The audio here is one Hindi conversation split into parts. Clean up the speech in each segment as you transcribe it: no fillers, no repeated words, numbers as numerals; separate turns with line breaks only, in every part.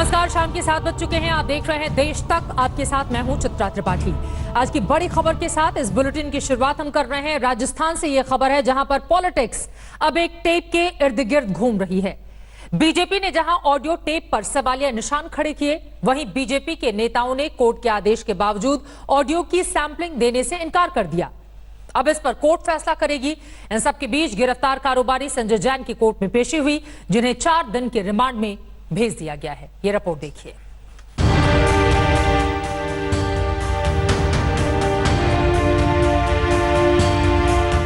नमस्कार, शाम के 7 बज चुके हैं। आप देख रहे हैं देश तक, आपके साथ मैं हूं चित्रा त्रिपाठी। आज की बड़ी खबर के साथ इस बुलेटिन की शुरुआत हम कर रहे हैं। राजस्थान से यह खबर है जहां पर पॉलिटिक्स अब एक टेप के इर्द गिर्द घूम रही है। बीजेपी ने जहां ऑडियो टेप पर सवालिया निशान खड़े किए, वहीं बीजेपी के नेताओं ने कोर्ट के आदेश के बावजूद ऑडियो की सैंपलिंग देने से इनकार कर दिया। अब इस पर कोर्ट फैसला करेगी। इन सबके बीच गिरफ्तार कारोबारी संजय जैन की कोर्ट में पेशी हुई, जिन्हें 4 दिन के रिमांड में भेज दिया गया है। ये रिपोर्ट देखिए।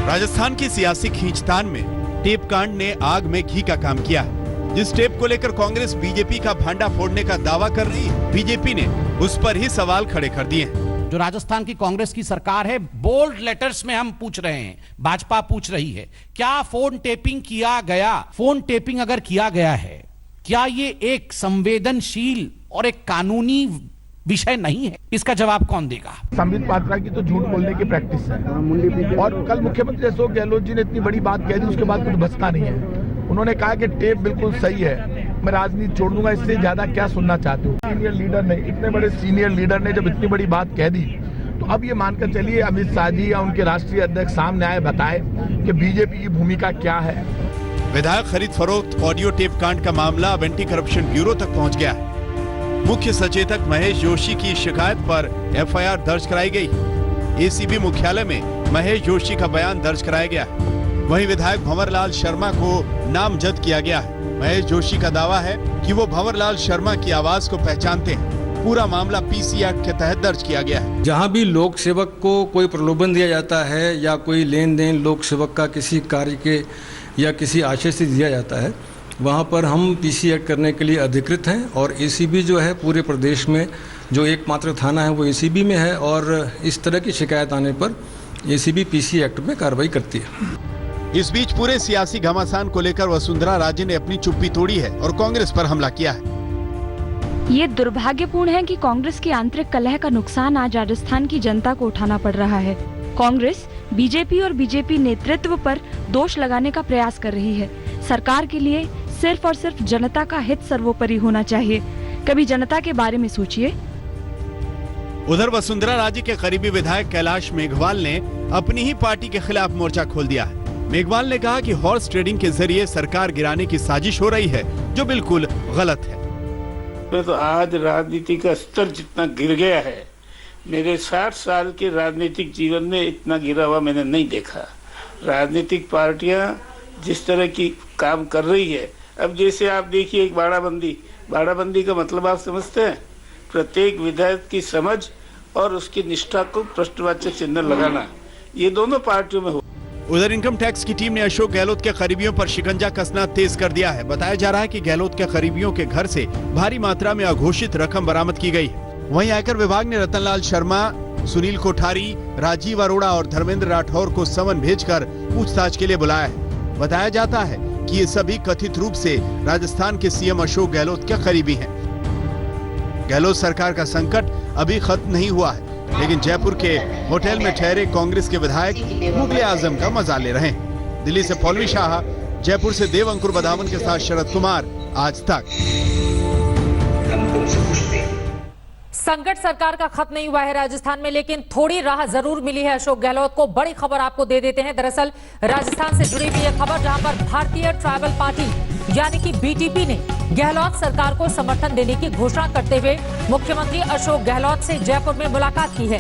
राजस्थान की सियासी खींचतान में टेप कांड ने आग में घी का काम किया है। जिस टेप को लेकर कांग्रेस बीजेपी का भांडा फोड़ने का दावा कर रही है, बीजेपी ने उस पर ही सवाल खड़े कर दिए हैं।
जो राजस्थान की कांग्रेस की सरकार है, बोल्ड लेटर्स में हम पूछ रहे हैं, भाजपा पूछ रही है, क्या फोन टेपिंग किया गया? फोन टेपिंग अगर किया गया है, क्या ये एक संवेदनशील और एक कानूनी विषय नहीं है? इसका जवाब कौन देगा?
संबित पात्रा की तो झूठ बोलने की प्रैक्टिस है और कल मुख्यमंत्री अशोक गहलोत जी ने इतनी बड़ी बात कह दी, उसके बाद कुछ बचता नहीं है। उन्होंने कहा कि टेप बिल्कुल सही है, मैं राजनीति छोड़ दूंगा, इससे ज्यादा क्या सुनना चाहते हो? सीनियर लीडर ने, इतने बड़े सीनियर लीडर ने जब इतनी बड़ी बात कह दी, तो अब ये मानकर चलिए अमित शाह जी या उनके राष्ट्रीय अध्यक्ष सामने आए, बताए कि बीजेपी की भूमिका क्या है।
विधायक खरीद फरोख्त ऑडियो टेप कांड का मामला अब एंटी करप्शन ब्यूरो तक पहुंच गया है। मुख्य सचेतक महेश जोशी की शिकायत पर एफआईआर दर्ज कराई गई। एसीबी मुख्यालय में महेश जोशी का बयान दर्ज कराया गया। वहीं विधायक भंवरलाल शर्मा को नामजद किया गया है। महेश जोशी का दावा है कि वो भंवरलाल शर्मा की आवाज को पहचानते हैं। पूरा मामला पीसी एक्ट के तहत दर्ज किया गया है।
जहां भी लोक सेवक को कोई प्रलोभन दिया जाता है या कोई लेन देन लोक सेवक का किसी कार्य के या किसी आशय से दिया जाता है, वहाँ पर हम पीसी एक्ट करने के लिए अधिकृत हैं। और एसीबी जो है पूरे प्रदेश में जो एकमात्र थाना है वो एसीबी में है, और इस तरह की शिकायत आने पर एसीबी पीसी एक्ट में कार्रवाई करती है।
इस बीच पूरे सियासी घमासान को लेकर वसुंधरा राजे ने अपनी चुप्पी तोड़ी है और कांग्रेस पर हमला किया है।
ये दुर्भाग्यपूर्ण है कि कांग्रेस की आंतरिक कलह का नुकसान आज राजस्थान की जनता को उठाना पड़ रहा है। कांग्रेस बीजेपी और बीजेपी नेतृत्व पर दोष लगाने का प्रयास कर रही है। सरकार के लिए सिर्फ और सिर्फ जनता का हित सर्वोपरि होना चाहिए। कभी जनता के बारे में सोचिए।
उधर वसुंधरा राजे के करीबी विधायक कैलाश मेघवाल ने अपनी ही पार्टी के खिलाफ मोर्चा खोल दिया है। मेघवाल ने कहा कि हॉर्स ट्रेडिंग के जरिए सरकार गिराने की साजिश हो रही है, जो बिल्कुल गलत है।
तो आज राजनीति का स्तर जितना गिर गया है, मेरे 60 साल के राजनीतिक जीवन में इतना गिरा हुआ मैंने नहीं देखा। राजनीतिक पार्टियां जिस तरह की काम कर रही है, अब जैसे आप देखिए एक बाड़ाबंदी का मतलब आप समझते हैं? प्रत्येक विधायक की समझ और उसकी निष्ठा को प्रश्नवाचक चिन्ह लगाना, ये दोनों पार्टियों में हो।
उधर इनकम टैक्स की टीम ने अशोक गहलोत के करीबियों पर शिकंजा कसना तेज कर दिया है। बताया जा रहा है कि गहलोत के करीबियों के घर से भारी मात्रा में अघोषित रकम बरामद की गई है। वहीं आयकर विभाग ने रतनलाल शर्मा, सुनील कोठारी, राजीव अरोड़ा और धर्मेंद्र राठौर को समन भेजकर पूछताछ के लिए बुलाया है। बताया जाता है कि ये सभी कथित रूप से राजस्थान के सीएम अशोक गहलोत के करीबी हैं। गहलोत सरकार का संकट अभी खत्म नहीं हुआ है, लेकिन जयपुर के होटल में ठहरे कांग्रेस के विधायक मुगले आजम का मजा ले रहे हैं। दिल्ली से पौलवी शाह, जयपुर से देव अंकुर बदावन के साथ शरद कुमार, आज तक।
संकट सरकार का खत्म नहीं हुआ है राजस्थान में, लेकिन थोड़ी राह जरूर मिली है अशोक गहलोत को। बड़ी खबर आपको दे देते हैं। दरअसल राजस्थान से जुड़ी हुई यह खबर, जहां पर भारतीय ट्राइबल पार्टी यानी कि बीटीपी ने गहलोत सरकार को समर्थन देने की घोषणा करते हुए मुख्यमंत्री अशोक गहलोत से जयपुर में मुलाकात की है।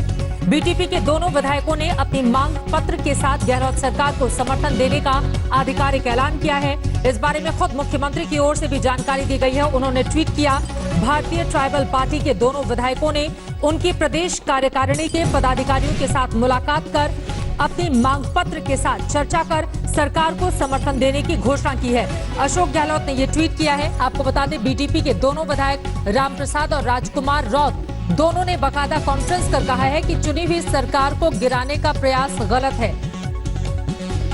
बीटीपी के दोनों विधायकों ने अपनी मांग पत्र के साथ गहलोत सरकार को समर्थन देने का आधिकारिक ऐलान किया है। इस बारे में खुद मुख्यमंत्री की ओर से भी जानकारी दी गई है। उन्होंने ट्वीट किया, भारतीय ट्राइबल पार्टी के दोनों विधायकों ने उनकी प्रदेश कार्यकारिणी के पदाधिकारियों के साथ मुलाकात कर अपनी मांग पत्र के साथ चर्चा कर सरकार को समर्थन देने की घोषणा की है। अशोक गहलोत ने यह ट्वीट किया है। आपको बता दें, बीटीपी के दोनों विधायक रामप्रसाद और राजकुमार रौत दोनों ने बाकायदा कॉन्फ्रेंस कर कहा है कि चुनी हुई सरकार को गिराने का प्रयास गलत है।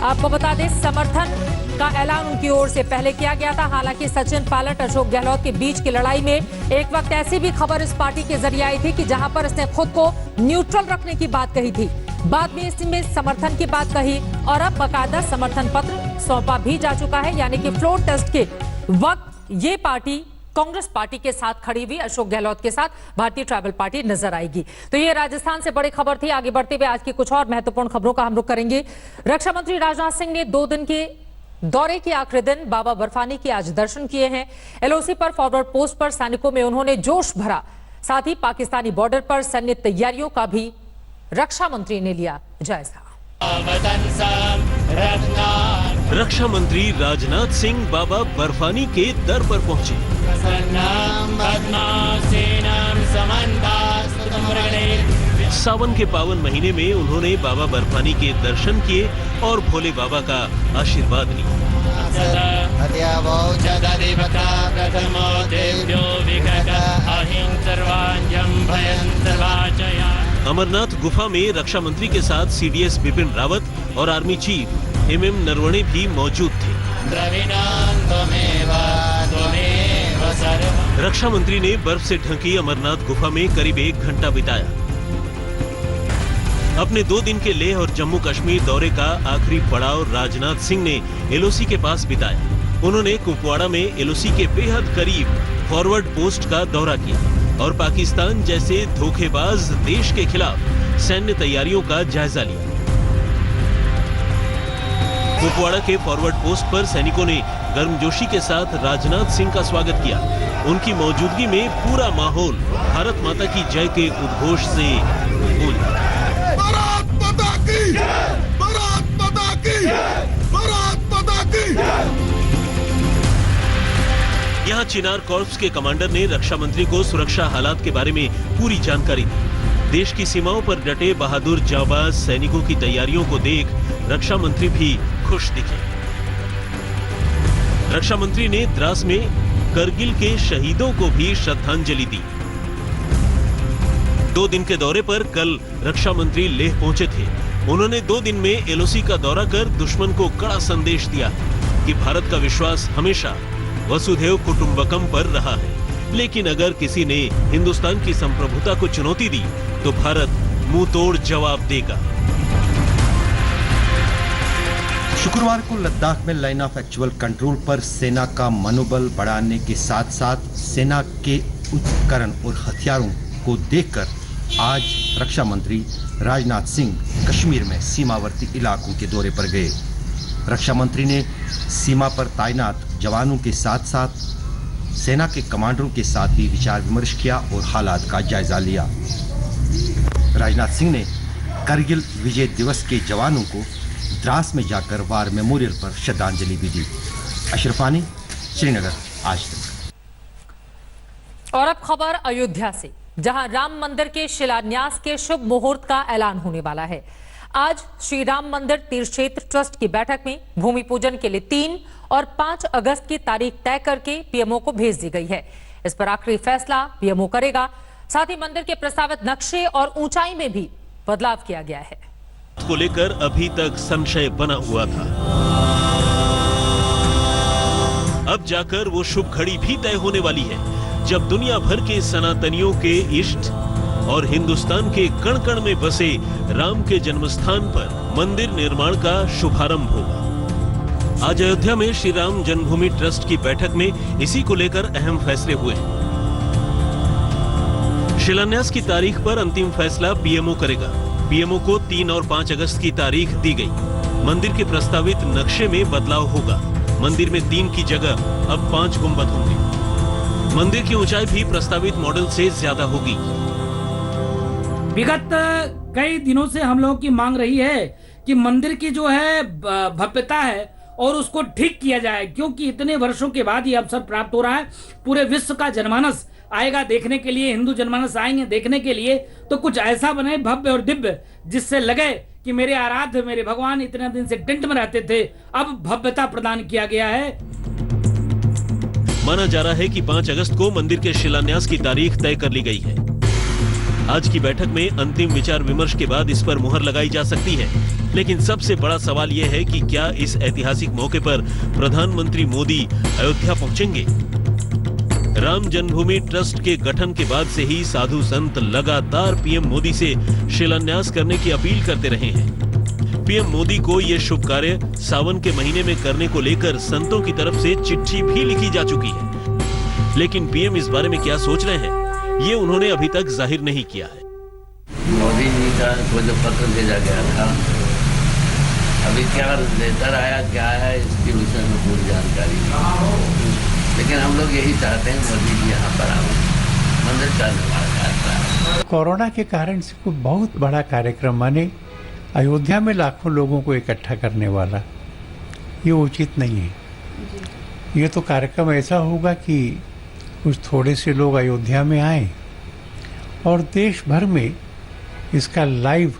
आपको बता दें, समर्थन का ऐलान उनकी ओर से पहले किया गया था। हालांकि सचिन पायलट अशोक गहलोत के बीच की लड़ाई में एक वक्त ऐसी भी खबर इस पार्टी के जरिए आई थी कि जहां पर इसने खुद को न्यूट्रल रखने की बात कही थी। बाद में इसमें समर्थन की बात कही और अब बाकायदा समर्थन पत्र सौंपा भी जा चुका है। यानी कि फ्लोर टेस्ट के वक्त ये पार्टी कांग्रेस पार्टी के साथ खड़ी हुई अशोक गहलोत के साथ भारतीय ट्राइबल पार्टी नजर आएगी। तो ये राजस्थान से बड़ी खबर थी। आगे बढ़ते हुए आज की कुछ और महत्वपूर्ण खबरों का हम रुख करेंगे। रक्षा मंत्री राजनाथ सिंह ने 2 दिन के दौरे के आखिरी दिन बाबा बर्फानी के आज दर्शन किए हैं। एलओसी पर फॉरवर्ड पोस्ट पर सैनिकों में उन्होंने जोश भरा। साथ ही पाकिस्तानी बॉर्डर पर सैन्य तैयारियों का भी रक्षा मंत्री ने लिया जायजा।
रक्षा मंत्री राजनाथ सिंह बाबा बर्फानी के दर पर पहुंचे। सावन के पावन महीने में उन्होंने बाबा बर्फानी के दर्शन किए और भोले बाबा का आशीर्वाद लिया। अमरनाथ गुफा में रक्षा मंत्री के साथ सीडीएस बिपिन रावत और आर्मी चीफ एमएम नरवणे भी मौजूद थे। रक्षा मंत्री ने बर्फ से ढकी अमरनाथ गुफा में करीब 1 घंटा बिताया। अपने 2 दिन के लेह और जम्मू कश्मीर दौरे का आखिरी पड़ाव राजनाथ सिंह ने एलओसी के पास बिताया। उन्होंने कुपवाड़ा में एलओसी के बेहद करीब फॉरवर्ड पोस्ट का दौरा किया और पाकिस्तान जैसे धोखेबाज देश के खिलाफ सैन्य तैयारियों का जायजा लिया। कुपवाड़ा के फॉरवर्ड पोस्ट पर सैनिकों ने गर्मजोशी के साथ राजनाथ सिंह का स्वागत किया। उनकी मौजूदगी में पूरा माहौल भारत माता की जय के उद्घोष से गूंज उठा।
भारत माता की, भारत माता की, भारत माता की।
यहाँ चिनार कॉर्प्स के कमांडर ने रक्षा मंत्री को सुरक्षा हालात के बारे में पूरी जानकारी दी। देश की सीमाओं पर डटे बहादुर जाबाज सैनिकों की तैयारियों को देख रक्षा मंत्री भी खुश दिखे। रक्षा मंत्री ने द्रास में करगिल के शहीदों को भी श्रद्धांजलि दी। 2 दिन के दौरे पर कल रक्षा मंत्री लेह पहुंचे थे। उन्होंने 2 दिन में एलओसी का दौरा कर दुश्मन को कड़ा संदेश दिया कि भारत का विश्वास हमेशा वसुधैव कुटुंबकम पर रहा है, लेकिन अगर किसी ने हिंदुस्तान की संप्रभुता को चुनौती दी तो भारत मुंह तोड़ जवाब देगा।
शुक्रवार को लद्दाख में लाइन ऑफ एक्चुअल कंट्रोल पर सेना का मनोबल बढ़ाने के साथ साथ सेना के उपकरण और हथियारों को देखकर आज रक्षा मंत्री राजनाथ सिंह कश्मीर में सीमावर्ती इलाकों के दौरे पर गए। रक्षा मंत्री ने सीमा पर तैनात जवानों के साथ साथ सेना के कमांडरों के साथ भी विचार विमर्श किया और हालात का जायजा लिया। राजनाथ सिंह ने करगिल विजय दिवस के जवानों को द्रास में जाकर वार मेमोरियल पर श्रद्धांजलि भी दी। अशरफानी, श्रीनगर, आज तक।
और अब खबर अयोध्या से, जहां राम मंदिर के शिलान्यास के शुभ मुहूर्त का ऐलान होने वाला है। आज श्री राम मंदिर तीर्थ क्षेत्र ट्रस्ट की बैठक में भूमि पूजन के लिए 3 और 5 अगस्त की तारीख तय करके पीएमओ को भेज दी गई है। इस पर आखिरी फैसला पीएमओ करेगा। साथ ही मंदिर के प्रस्तावित नक्शे और ऊंचाई में भी बदलाव किया गया है।
को लेकर अभी तक संशय बना हुआ था। अब जाकर वो शुभ घड़ी भी तय होने वाली है जब दुनिया भर के सनातनियों के इष्ट और हिंदुस्तान के कण कण में बसे राम के जन्मस्थान पर मंदिर निर्माण का शुभारंभ होगा। आज अयोध्या में श्री राम जन्मभूमि ट्रस्ट की बैठक में इसी को लेकर अहम फैसले हुए हैं। शिलान्यास की तारीख पर अंतिम फैसला पीएमओ करेगा। पीएमओ को 3 और 5 अगस्त की तारीख दी गई। मंदिर के प्रस्तावित नक्शे में बदलाव होगा। मंदिर में 3 की जगह अब 5 गुंबद होंगे। मंदिर की ऊंचाई भी प्रस्तावित मॉडल से ज्यादा होगी।
विगत कई दिनों से हम लोगों की मांग रही है कि मंदिर की जो है भव्यता है और उसको ठीक किया जाए, क्योंकि इतने वर्षों के बाद ये अवसर प्राप्त हो रहा है। पूरे विश्व का जनमानस आएगा देखने के लिए, हिंदू जनमानस आएंगे देखने के लिए, तो कुछ ऐसा बने भव्य और दिव्य जिससे लगे कि मेरे आराध्य, मेरे भगवान इतने दिन से टेंट में रहते थे, अब भव्यता प्रदान किया गया है।
माना जा रहा है कि 5 अगस्त को मंदिर के शिलान्यास की तारीख तय कर ली गई है। आज की बैठक में अंतिम विचार विमर्श के बाद इस पर मुहर लगाई जा सकती है। लेकिन सबसे बड़ा सवाल यह है कि क्या इस ऐतिहासिक मौके पर प्रधानमंत्री मोदी अयोध्या पहुंचेंगे? राम जन्मभूमि ट्रस्ट के गठन के बाद से ही साधु संत लगातार पीएम मोदी से शिलान्यास करने की अपील करते रहे हैं। पीएम मोदी को यह शुभ कार्य सावन के महीने में करने को लेकर संतों की तरफ से चिट्ठी भी लिखी जा चुकी है। लेकिन पीएम इस बारे में क्या सोच रहे हैं, ये उन्होंने अभी तक जाहिर नहीं किया है।
मोदी जी का को जो पत्र भेजा गया था, अभी क्या लेटर आया क्या है इसके विषय में पूरी जानकारी नहीं, लेकिन हम लोग यही चाहते हैं मोदी जी यहाँ पर आए, मंदिर का निर्माण करता है।
कोरोना के कारण से कोई बहुत बड़ा कार्यक्रम माने अयोध्या में लाखों लोगों को इकट्ठा करने वाला, ये उचित नहीं है। ये तो कार्यक्रम ऐसा होगा कि कुछ थोड़े से लोग अयोध्या में आए और देश भर में इसका लाइव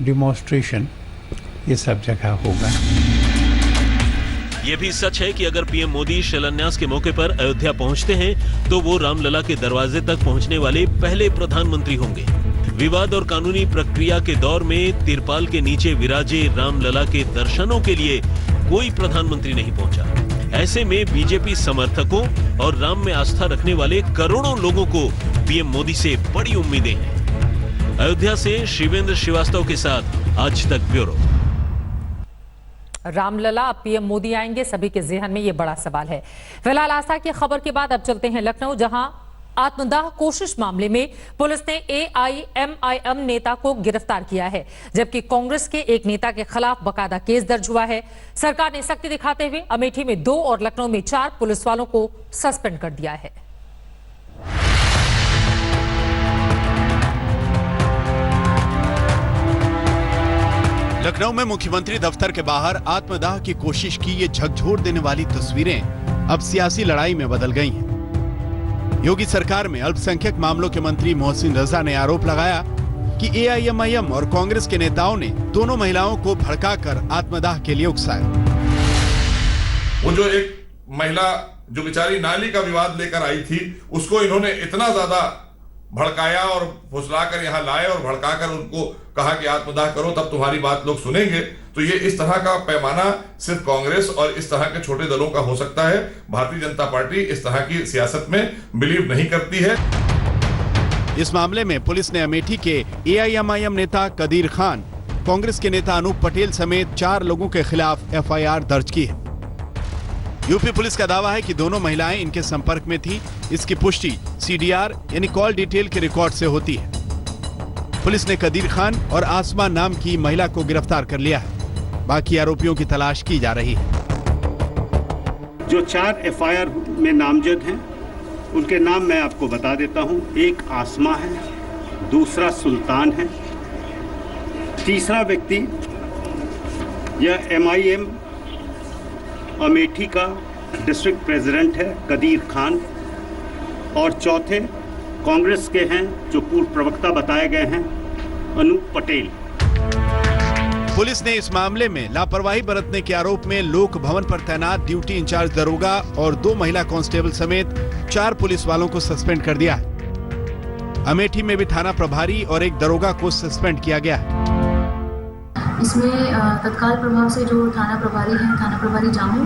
डिमॉन्स्ट्रेशन ये सब जगह होगा।
ये भी सच है कि अगर पीएम मोदी शिलान्यास के मौके पर अयोध्या पहुंचते हैं तो वो रामलला के दरवाजे तक पहुंचने वाले पहले प्रधानमंत्री होंगे। विवाद और कानूनी प्रक्रिया के दौर में तिरपाल के नीचे विराजे रामलला के दर्शनों के लिए कोई प्रधानमंत्री नहीं पहुंचा। ऐसे में बीजेपी समर्थकों और राम में आस्था रखने वाले करोड़ों लोगों को पीएम मोदी से बड़ी उम्मीदें हैं। अयोध्या से शिवेंद्र श्रीवास्तव के साथ आज तक ब्यूरो।
रामलला अब पीएम मोदी आएंगे, सभी के ज़हन में यह बड़ा सवाल है। फिलहाल आस्था की खबर के बाद अब चलते हैं लखनऊ, जहां आत्मदाह कोशिश मामले में पुलिस ने एआईएमआईएम नेता को गिरफ्तार किया है, जबकि कांग्रेस के एक नेता के खिलाफ बकायदा केस दर्ज हुआ है। सरकार ने सख्ती दिखाते हुए अमेठी में 2 और लखनऊ में 4 पुलिस वालों को सस्पेंड कर दिया है।
लखनऊ में मुख्यमंत्री दफ्तर के बाहर आत्मदाह की कोशिश की ये झकझोर देने वाली तस्वीरें अब सियासी लड़ाई में बदल गई हैं। योगी सरकार में अल्पसंख्यक मामलों के मंत्री मोहसिन रजा ने आरोप लगाया कि एआईएमआईएम और कांग्रेस के नेताओं ने दोनों महिलाओं को भड़काकर आत्मदाह के लिए उकसाया।
वो जो एक महिला जो बेचारी नाली का विवाद लेकर आई थी, उसको इन्होंने इतना ज्यादा भड़काया और फुसलाकर यहाँ लाए और भड़काकर उनको कहा कि आत्मदाह करो तब तुम्हारी बात लोग सुनेंगे। तो ये इस तरह का पैमाना सिर्फ कांग्रेस और इस तरह के छोटे दलों का हो सकता है। भारतीय जनता पार्टी इस तरह की सियासत में बिलीव नहीं करती है।
इस मामले में पुलिस ने अमेठी के एआईएमआईएम नेता कदीर खान, कांग्रेस के नेता अनूप पटेल समेत 4 लोगों के खिलाफ एफआईआर दर्ज की है। यूपी पुलिस का दावा है कि दोनों महिलाएं इनके संपर्क में थी। इसकी पुष्टि सीडीआर यानी कॉल डिटेल के रिकॉर्ड से होती है। पुलिस ने कदीर खान और आसमा नाम की महिला को गिरफ्तार कर लिया है। बाकी आरोपियों की तलाश की जा रही है।
जो 4 एफआईआर में नामजद हैं, उनके नाम मैं आपको बता देता हूं। एक आसमा है, दूसरा सुल्तान है, तीसरा व्यक्ति यह एमआईएम अमेठी का डिस्ट्रिक्ट प्रेसिडेंट है कदीर खान, और चौथे कांग्रेस के हैं जो पूर्व प्रवक्ता बताए गए हैं अनूप पटेल।
पुलिस ने इस मामले में लापरवाही बरतने के आरोप में लोक भवन पर तैनात ड्यूटी इंचार्ज दरोगा और 2 महिला कांस्टेबल समेत 4 पुलिस वालों को सस्पेंड कर दिया है। अमेठी में भी थाना प्रभारी और एक दरोगा को सस्पेंड किया गया है।
इसमें तत्काल प्रभाव से जो थाना प्रभारी हैं, थाना प्रभारी जामू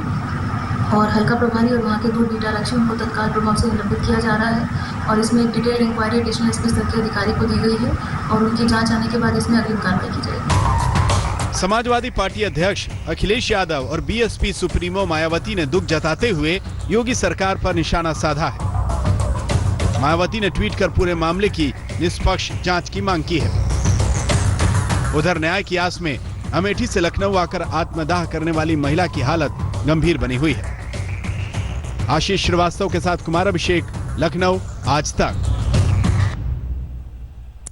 और हल्का प्रभारी और वहाँ के 2 डेटारक्षक, उनको तत्काल प्रभाव से निलंबित किया जा रहा है। और इसमें एक डिटेल इंक्वायरी एडिशनल एसपी स्तर के अधिकारी को दी गई है और उनकी जांच आने के बाद इसमें अग्रिम कार्रवाई की जाएगी।
समाजवादी पार्टी अध्यक्ष अखिलेश यादव और बीएसपी सुप्रीमो मायावती ने दुख जताते हुए योगी सरकार पर निशाना साधा है। मायावती ने ट्वीट कर पूरे मामले की निष्पक्ष जांच की मांग की है। उधर न्याय की आस में अमेठी से लखनऊ आकर आत्मदाह करने वाली महिला की हालत गंभीर बनी हुई है। आशीष श्रीवास्तव के साथ कुमार अभिषेक, लखनऊ, आज तक।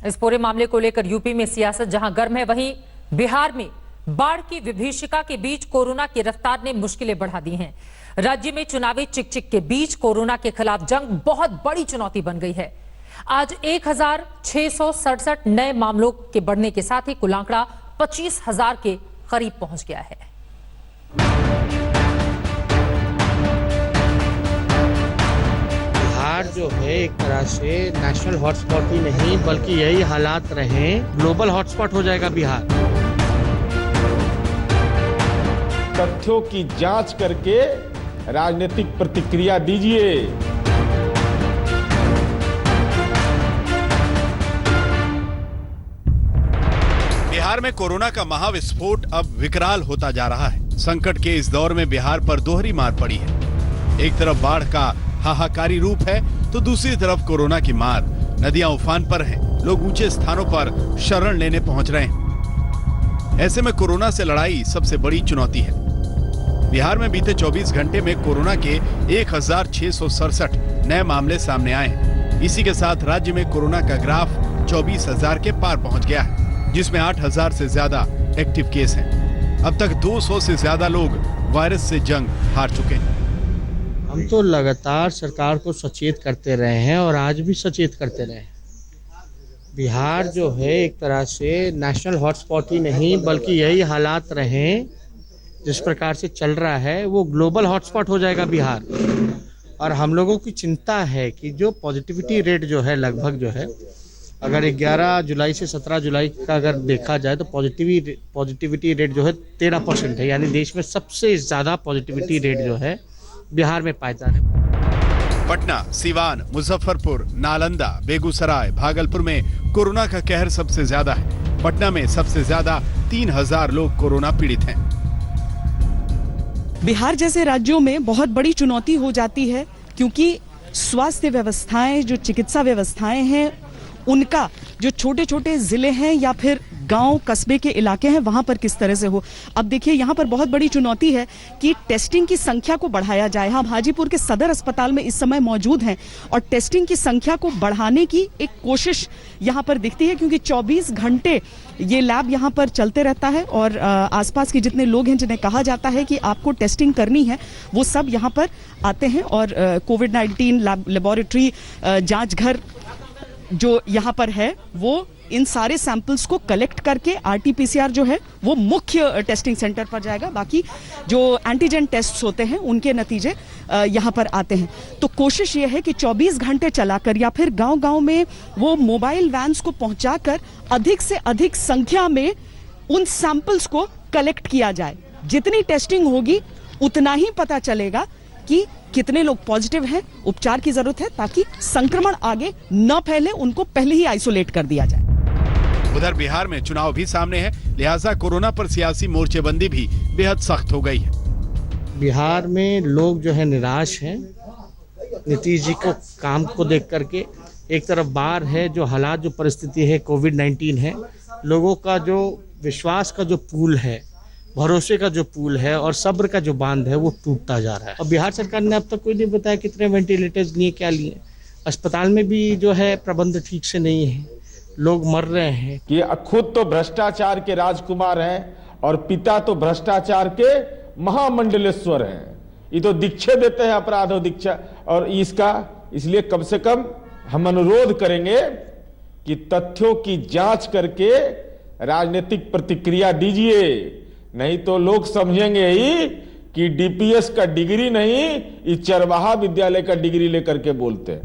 इस पूरे मामले को लेकर यूपी में सियासत जहां गर्म है, वहीं बिहार में बाढ़ की विभीषिका के बीच कोरोना की रफ्तार ने मुश्किलें बढ़ा दी हैं। राज्य में चुनावी चिक-चिक के बीच कोरोना के खिलाफ जंग बहुत बड़ी चुनौती बन गई है। आज 1667 नए मामलों के बढ़ने के साथ ही कुल आंकड़ा 25,000 के करीब पहुंच गया है।
बिहार जो है एक तरह से नेशनल हॉटस्पॉट ही नहीं बल्कि यही हालात रहे ग्लोबल हॉटस्पॉट हो जाएगा बिहार।
तथ्यों की जांच करके राजनीतिक प्रतिक्रिया दीजिए।
बिहार में कोरोना का महाविस्फोट अब विकराल होता जा रहा है। संकट के इस दौर में बिहार पर दोहरी मार पड़ी है। एक तरफ बाढ़ का हाहाकारी रूप है तो दूसरी तरफ कोरोना की मार। नदियां उफान पर हैं, लोग ऊंचे स्थानों पर शरण लेने पहुंच रहे हैं। ऐसे में कोरोना से लड़ाई सबसे बड़ी चुनौती है। बिहार में बीते 24 घंटे में कोरोना के 1667 नए मामले सामने आए हैं। इसी के साथ राज्य में कोरोना का ग्राफ 24,000 के पार पहुंच गया है, जिसमें 8,000 से ज्यादा एक्टिव केस हैं। अब तक 200 से ज्यादा लोग वायरस से जंग हार चुके हैं।
हम तो लगातार सरकार को सचेत करते रहे हैं और आज भी सचेत करते रहे हैं। बिहार जो है एक तरह से नेशनल हॉटस्पॉट ही नहीं बल्कि यही हालात रहे जिस प्रकार से चल रहा है वो ग्लोबल हॉटस्पॉट हो जाएगा बिहार। और हम लोगों की चिंता है कि जो पॉजिटिविटी रेट जो है लगभग जो है अगर 11 जुलाई से 17 जुलाई का अगर देखा जाए तो पॉजिटिविटी रेट जो है 13% है, यानी देश में सबसे ज़्यादा पॉजिटिविटी रेट जो है बिहार में पाया जा रहा है।
पटना, सीवान, मुजफ्फरपुर, नालंदा, बेगूसराय, भागलपुर में कोरोना का कहर सबसे ज्यादा है। पटना में सबसे ज्यादा 3,000 लोग कोरोना पीड़ित हैं।
बिहार जैसे राज्यों में बहुत बड़ी चुनौती हो जाती है क्योंकि स्वास्थ्य व्यवस्थाएं, जो चिकित्सा व्यवस्थाएं हैं, उनका जो छोटे छोटे जिले हैं या फिर गांव कस्बे के इलाके हैं वहां पर किस तरह से हो। अब देखिए यहाँ पर बहुत बड़ी चुनौती है कि टेस्टिंग की संख्या को बढ़ाया जाए। हम हाजीपुर के सदर अस्पताल में इस समय मौजूद हैं और टेस्टिंग की संख्या को बढ़ाने की एक कोशिश यहाँ पर दिखती है क्योंकि 24 घंटे ये लैब यहाँ पर चलते रहता है और आसपास के जितने लोग हैं जिन्हें कहा जाता है कि आपको टेस्टिंग करनी है वो सब यहाँ पर आते हैं और कोविड-19 लेबोरेटरी जाँच घर जो यहाँ पर है वो इन सारे सैंपल्स को कलेक्ट करके RT-PCR जो है वो मुख्य टेस्टिंग सेंटर पर जाएगा। बाकी जो एंटीजन टेस्ट्स होते हैं उनके नतीजे यहाँ पर आते हैं। तो कोशिश ये है कि 24 घंटे चलाकर या फिर गांव-गांव में वो मोबाइल वैन्स को पहुंचाकर अधिक से अधिक संख्या में उन सैंपल्स को कलेक्ट किया जाए। जितनी टेस्टिंग होगी उतना ही पता चलेगा कि कितने लोग पॉजिटिव हैं, उपचार की जरूरत है ताकि संक्रमण आगे न फैले, उनको पहले ही आइसोलेट कर दिया जाए।
उधर बिहार में चुनाव भी सामने है, लिहाजा कोरोना पर सियासी मोर्चेबंदी भी बेहद सख्त हो गई है।
बिहार में लोग जो है निराश हैं नीतीश जी को काम को देख करके। एक तरफ बाहर है जो हालात, जो परिस्थिति है, कोविड-19 है, लोगों का जो विश्वास का जो पूल है, भरोसे का जो पूल है और सब्र का जो बांध है वो टूटता जा रहा है। और बिहार सरकार ने अब तक कोई नहीं बताया कितने वेंटिलेटर्स लिए, क्या लिए। अस्पताल में भी जो है प्रबंध ठीक से नहीं है, लोग मर रहे हैं।
कि खुद तो भ्रष्टाचार के राजकुमार हैं और पिता तो भ्रष्टाचार के महामंडलेश्वर हैं। ये तो दीक्षा देते हैं अपराध और दीक्षा और इसका, इसलिए कम से कम हम अनुरोध करेंगे कि तथ्यों की जांच करके राजनीतिक प्रतिक्रिया दीजिए, नहीं तो लोग समझेंगे ही कि डीपीएस का डिग्री नहीं, ये चरवाहा विद्यालय का डिग्री लेकर के बोलते हैं।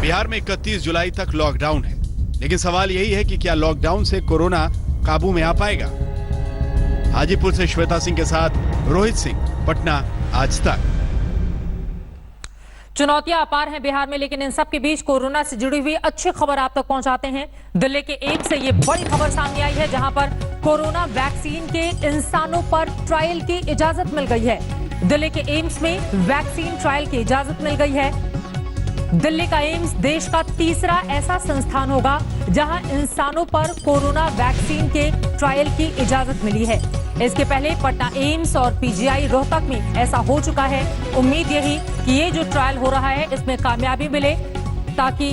बिहार में 31 जुलाई तक लॉकडाउन है, लेकिन सवाल यही है कि क्या लॉकडाउन से कोरोना काबू में आ पाएगा। हाजीपुर से श्वेता सिंह के साथ रोहित सिंह, पटना, आज तक।
चुनौतियां अपार हैं बिहार में, लेकिन इन सब के बीच कोरोना से जुड़ी हुई अच्छी खबर आप तक पहुंचाते हैं। दिल्ली के एम्स से ये बड़ी खबर सामने आई है, जहां पर कोरोना वैक्सीन के इंसानों पर ट्रायल की इजाजत मिल गई है। दिल्ली के एम्स में वैक्सीन ट्रायल की इजाजत मिल गई है। दिल्ली का एम्स देश का तीसरा ऐसा संस्थान होगा जहां इंसानों पर कोरोना वैक्सीन के ट्रायल की इजाजत मिली है। इसके पहले पटना एम्स और PGI रोहतक में ऐसा हो चुका है। उम्मीद यही कि ये जो ट्रायल हो रहा है इसमें कामयाबी मिले ताकि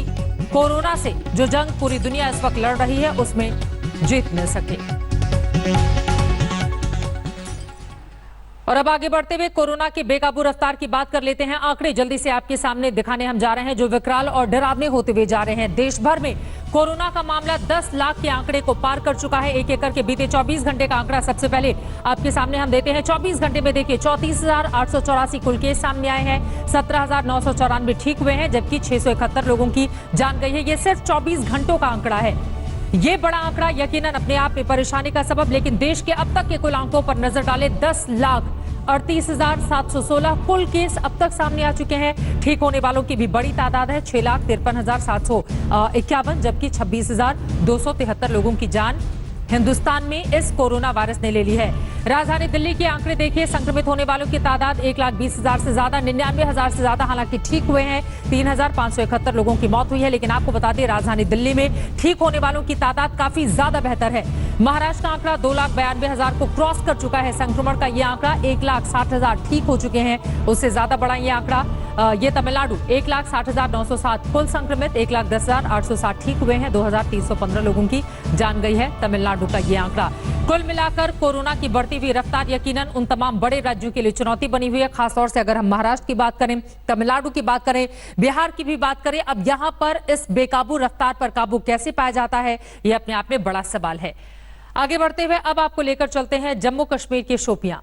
कोरोना से जो जंग पूरी दुनिया इस वक्त लड़ रही है उसमें जीत मिल सके। और अब आगे बढ़ते हुए कोरोना की बेकाबू रफ्तार की बात कर लेते हैं। आंकड़े जल्दी से आपके सामने दिखाने हम जा रहे हैं जो विकराल और डरावने होते हुए जा रहे हैं। देश भर में कोरोना का मामला 10 लाख के आंकड़े को पार कर चुका है। एक एक करके बीते 24 घंटे का आंकड़ा सबसे पहले आपके सामने हम देते हैं। 24 घंटे में देखिए 34,884 कुल केस सामने आए हैं, 17,994 ठीक हुए हैं, जबकि 671 लोगों की जान गई है। ये सिर्फ 24 घंटों का आंकड़ा है। ये बड़ा आंकड़ा यकीनन अपने आप में परेशानी का सबब, लेकिन देश के अब तक के कुल अंकों पर नजर डालें 10,38,716 कुल केस अब तक सामने आ चुके हैं। ठीक होने वालों की भी बड़ी तादाद है 6,53,751, जबकि 26,273 लोगों की जान हिंदुस्तान में इस कोरोना वायरस ने ले ली है। राजधानी दिल्ली के आंकड़े देखिए, संक्रमित होने वालों की तादाद 1,20,000 से ज्यादा, 99,000 से ज्यादा हालांकि ठीक हुए हैं। 3,571 लोगों की मौत हुई है। लेकिन आपको बता दें, राजधानी दिल्ली में ठीक होने वालों की तादाद काफी ज्यादा बेहतर है। महाराष्ट्र का आंकड़ा 2,92,000 को क्रॉस कर चुका है। संक्रमण का ये आंकड़ा 1,60,000 ठीक हो चुके हैं। उससे ज्यादा बड़ा ये आंकड़ा ये तमिलनाडु 1,60,907 कुल संक्रमित, 1,10,860 ठीक हुए हैं। 2,315 लोगों की जान गई है तमिलनाडु का ये आंकड़ा। कुल मिलाकर कोरोना की बढ़ती हुई रफ्तार यकीनन उन तमाम बड़े राज्यों के लिए चुनौती बनी हुई है। खासतौर से अगर हम महाराष्ट्र की बात करें, तमिलनाडु की बात करें, बिहार की भी बात करें, अब यहां पर इस बेकाबू रफ्तार पर काबू कैसे पाया जाता है, यह अपने आप में बड़ा सवाल है। आगे बढ़ते हुए अब आपको लेकर चलते हैं जम्मू कश्मीर के शोपियां,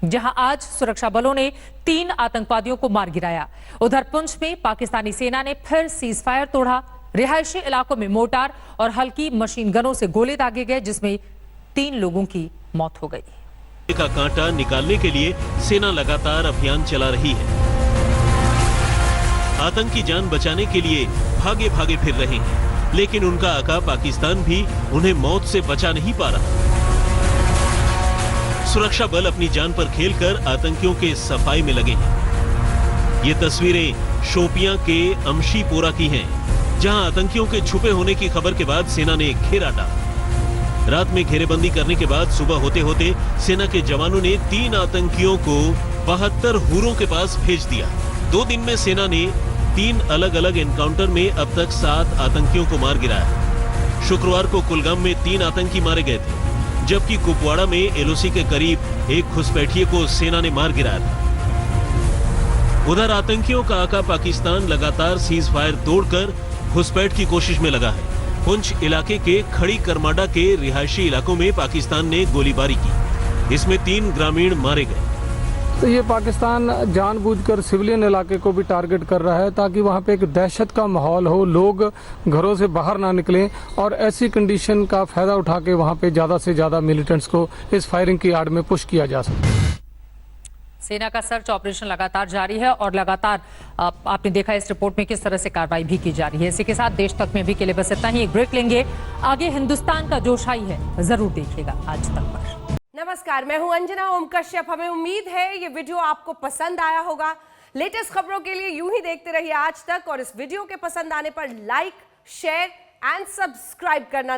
जहां आज सुरक्षा बलों ने 3 आतंकवादियों को मार गिराया। उधर पुंछ में पाकिस्तानी सेना ने फिर सीज फायर तोड़ा। रिहायशी इलाकों में मोर्टार और हल्की मशीन गनों से गोले दागे गए, जिसमें 3 लोगों की मौत हो गई।
का कांटा निकालने के लिए सेना लगातार अभियान चला रही है। आतंकी जान बचाने के लिए भागे भागे फिर रहे हैं, लेकिन उनका आका पाकिस्तान भी उन्हें मौत से बचा नहीं पा रहा। सुरक्षा बल अपनी जान पर खेलकर आतंकियों के सफाई में लगे हैं। ये तस्वीरें शोपियां के अमशीपोरा की हैं, जहां आतंकियों के छुपे होने की खबर के बाद सेना ने घेरा डाला। रात में घेरेबंदी करने के बाद सुबह होते होते सेना के जवानों ने 3 आतंकियों को 72 हुरों के पास भेज दिया। 2 दिन में सेना ने 3 अलग अलग एनकाउंटर में अब तक 7 आतंकियों को मार गिराया। शुक्रवार को कुलगाम में 3 आतंकी मारे गए थे, जबकि कुपवाड़ा में एलओसी के करीब एक घुसपैठिए को सेना ने मार गिराया था। उधर आतंकियों का आका पाकिस्तान लगातार सीज फायर तोड़कर घुसपैठ की कोशिश में लगा है। पुंछ इलाके के खड़ी करमाडा के रिहायशी इलाकों में पाकिस्तान ने गोलीबारी की। इसमें 3 ग्रामीण मारे गए।
तो ये पाकिस्तान जानबूझकर सिविलियन इलाके को भी टारगेट कर रहा है, ताकि वहाँ पे एक दहशत का माहौल हो, लोग घरों से बाहर ना निकलें और ऐसी कंडीशन का फायदा उठा के वहाँ पे ज़्यादा से ज़्यादा मिलिटेंट्स को इस फायरिंग की आड़ में पुश किया जा सके।
सेना का सर्च ऑपरेशन लगातार जारी है और लगातार आपने देखा इस रिपोर्ट में किस तरह से कार्रवाई भी की जा रही है। इसी के साथ देश तक में भी के लिए बस इतना ही। एक ब्रेक लेंगे, आगे हिंदुस्तान का जो शाही है जरूर देखिएगा आज तक पर।
नमस्कार, मैं हूं अंजना ओम कश्यप। हमें उम्मीद है ये वीडियो आपको पसंद आया होगा। लेटेस्ट खबरों के लिए यूं ही देखते रहिए आज तक, और इस वीडियो के पसंद आने पर लाइक, शेयर एंड सब्सक्राइब करना